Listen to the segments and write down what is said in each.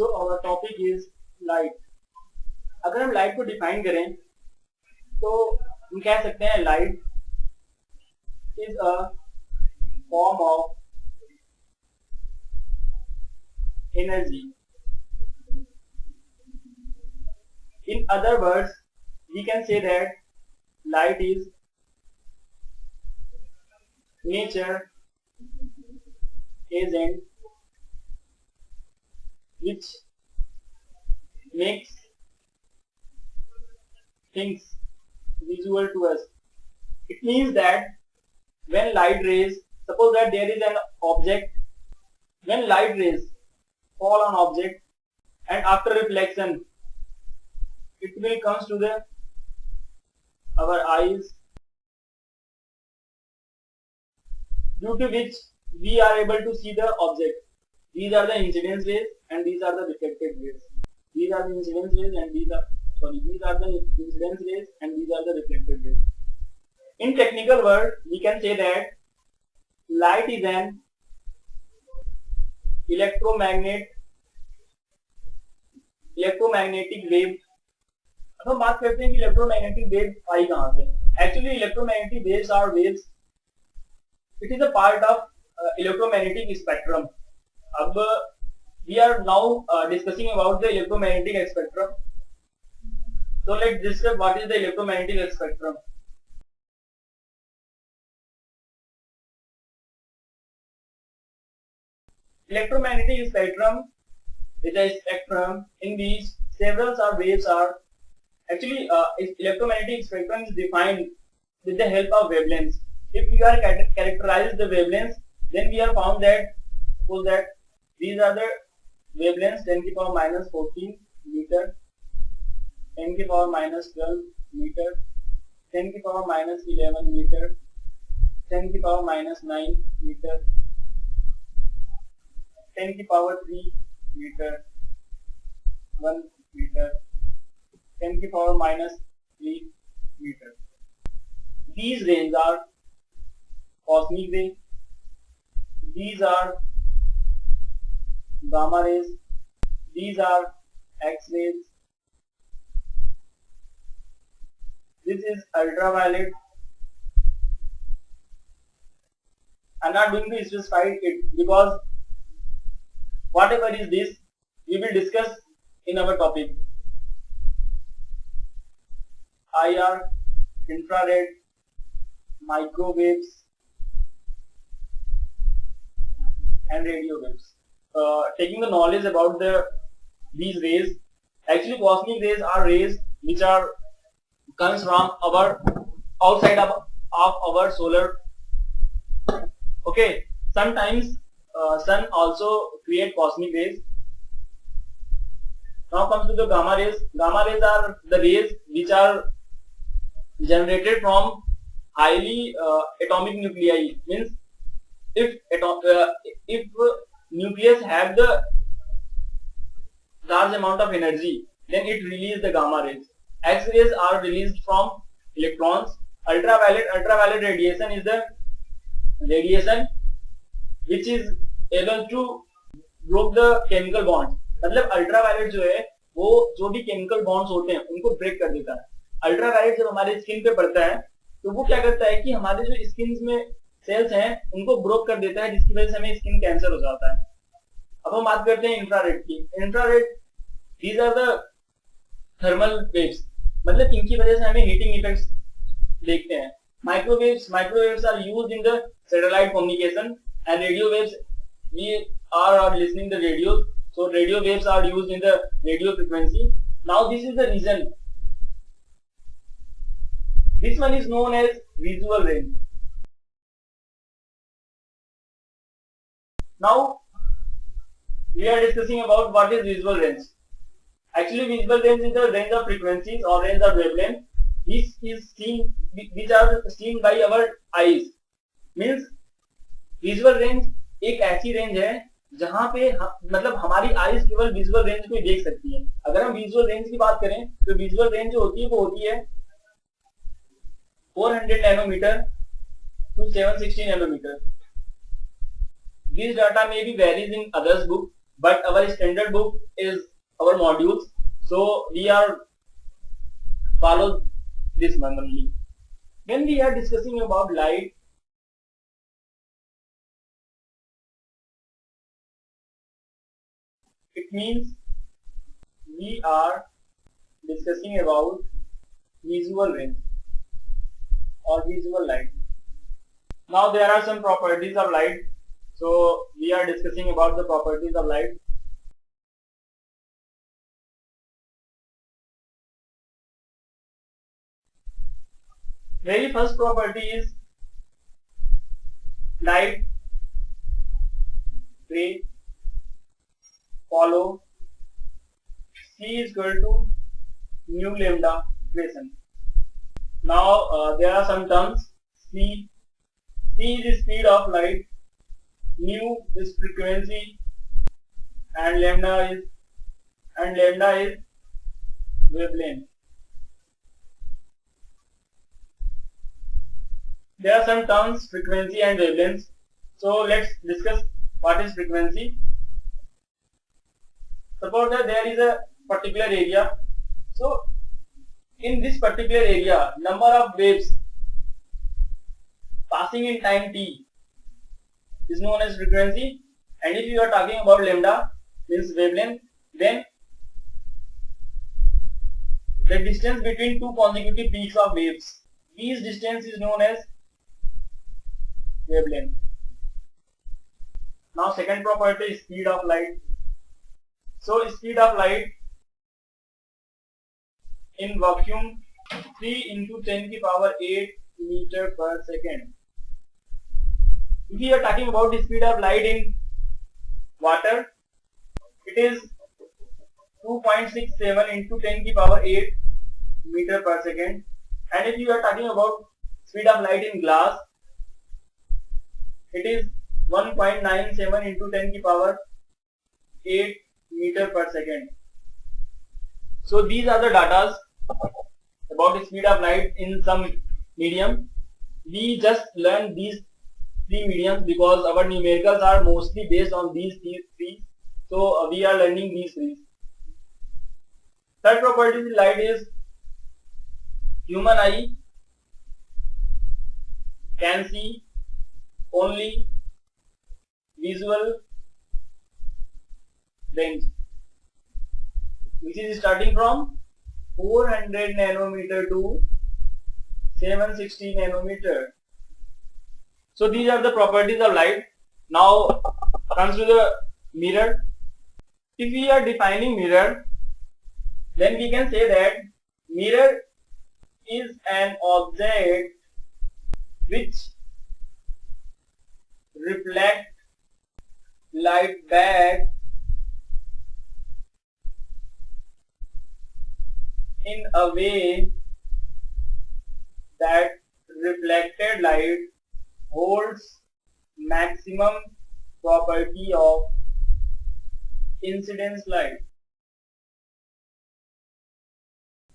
So our topic is light. अगर हम light को डिफाइन करें तो हम कह सकते हैं light is a form of energy. In other words, we can say that light is nature agent which makes things visual to us. It means that when light rays, suppose that there is an object, when light rays fall on object and after reflection it will comes to the our eyes, due to which we are able to see the object. These are the incidence rays and these are the reflected rays. These are the incidence rays and these are the incidence rays and these are the reflected rays. In technical word, we can say that light is an electromagnetic wave. अब हम बात करते हैं कि electromagnetic wave आई कहां से। Actually electromagnetic waves are waves, it is a part of electromagnetic spectrum. अब we are now discussing about the electromagnetic spectrum. So let's discuss what is the electromagnetic spectrum. Electromagnetic spectrum is a spectrum in which several waves are actually electromagnetic spectrum is defined with the help of wavelengths. If we are characterize the wavelengths, then we have found that suppose that these are the wavelengths 10 to the power minus 14 meter, 10 to the power minus 12 meter, 10 to the power minus 11 meter, 10 to the power minus 9 meter, 10 to the power 3 meter, 1 meter, 10 to the power minus 3 meter. These rays are cosmic rays, these are gamma rays, these are X-rays, this is ultraviolet. I'm not going to specify it because whatever is this we will discuss in our topic. IR, infrared, microwaves and radio waves. Taking the knowledge about these rays, actually cosmic rays are rays which are comes from our outside of our solar. Okay, sometimes sun also create cosmic rays. Now comes to the gamma rays. Gamma rays are the rays which are generated from highly atomic nuclei. Means if nucleus have the large amount of energy, then it releases the gamma rays. X-rays are released from electrons. Ultraviolet radiation is the radiation which is able to break the chemical bonds. मतलब ultraviolet जो है वो जो भी chemical bonds होते हैं उनको break कर देता है। अल्ट्रावायलेट जब हमारे स्किन पे पड़ता है तो वो क्या करता है कि हमारे जो स्किन में सेल्स हैं उनको ब्रोक कर देता है, जिसकी वजह से हमें स्किन कैंसर हो जाता है। अब हम बात करते हैं इंफ्रारेड की। Infrared these are the thermal waves, मतलब इनकी वजह से हमें हीटिंग इफेक्ट्स देखते हैं। Microwaves are used in the satellite communication and radio waves, we are listening the radios, so radio waves are used in the radio frequency. Now this is the reason, this one is known as visual range. Now we are discussing about what is visual range. Actually visual range is the range of frequencies or range of wavelength which are seen by our eyes. Means visual range एक ऐसी range है जहां पे मतलब हमारी eyes केवल visual range को ही देख सकती है। अगर हम विजुअल रेंज की बात करें तो विजुअल रेंज जो होती है वो होती है 400 nanometre to 760 nanometre. This data may be varies in others book, but our standard book is our modules, so we are follow this one only. When we are discussing about light, it means we are discussing about visual range or visual light. Now there are some properties of light, so we are discussing about the properties of light. Very first property is light ray follow C is equal to mu lambda equation. Now there are some terms. C is the speed of light, mu is frequency, and lambda is wavelength. There are some terms, frequency and wavelength. So let's discuss what is frequency. Suppose that there is a particular area. So in this particular area, number of waves passing in time t is known as frequency. And if you are talking about lambda, means wavelength, then the distance between two consecutive peaks of waves, these distance is known as wavelength. Now second property is speed of light. So speed of light in vacuum 3 into 10 to the power 8 meter per second. If we are talking about the speed of light in water, it is 2.67 into 10 to the power 8 meter per second. And if you are talking about speed of light in glass, it is 1.97 into 10 to the power 8 meter per second. So these are the data about the speed of light in some medium. We just learned these three mediums because our numericals are mostly based on these three. So we are learning these three. Third property of light is human eye can see only visual range, which is starting from 400 nanometer to 760 nanometer. So these are the properties of light. Now comes to the mirror. If we are defining mirror, then we can say that mirror is an object which reflect light back in a way that reflected light holds maximum property of incidence light.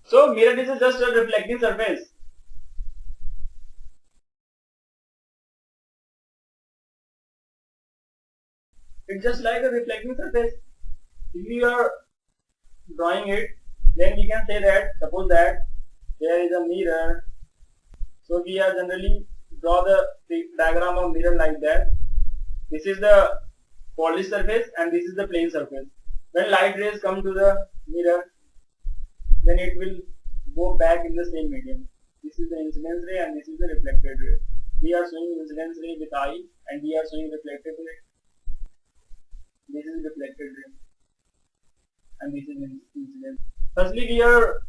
So mirror is just a reflecting surface. It's just like a reflecting surface. If we are drawing it, then we can say that, suppose that there is a mirror. So we are generally draw the diagram of mirror like that. This is the polished surface and this is the plane surface. When light rays come to the mirror, then it will go back in the same medium. This is the incidence ray and this is the reflected ray. We are showing incidence ray with eye and we are showing reflected ray. This is reflected ray and this is incidence. Firstly, we are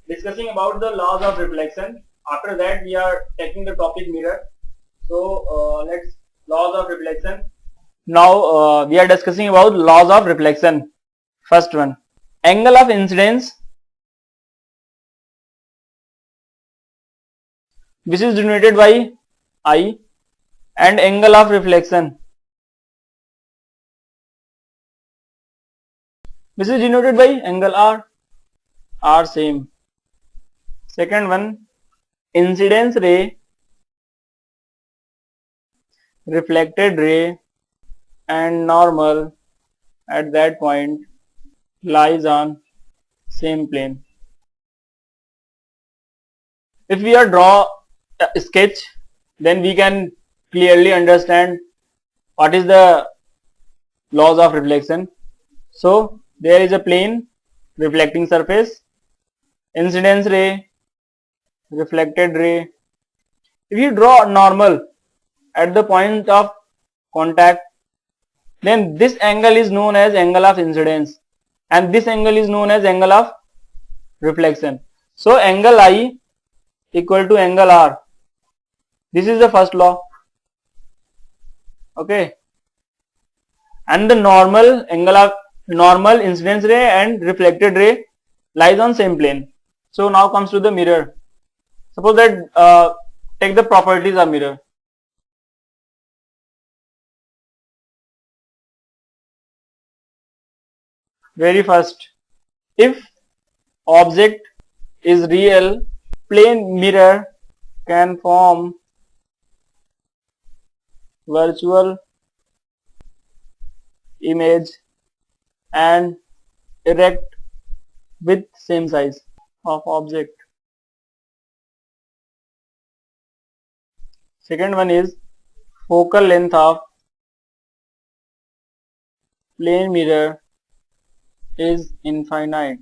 discussing about the laws of reflection. After that, we are taking the topic mirror. So let's laws of reflection. Now we are discussing about laws of reflection. First one, angle of incidence, which is denoted by I, and angle of reflection, which is denoted by angle R. R same. Second one, incidence ray, reflected ray, and normal at that point lies on same plane. If we are draw a sketch, then we can clearly understand what is the laws of reflection. So there is a plane, reflecting surface, incidence ray, reflected ray. If you draw normal at the point of contact, then this angle is known as angle of incidence and this angle is known as angle of reflection. So angle I equal to angle R. This is the first law. Okay. And the normal angle of normal incidence ray and reflected ray lies on same plane. So now comes to the mirror. Suppose that take the properties of mirror. Very first, if object is real, plane mirror can form virtual image and erect with same size of object. Second one is focal length of plane mirror is infinite.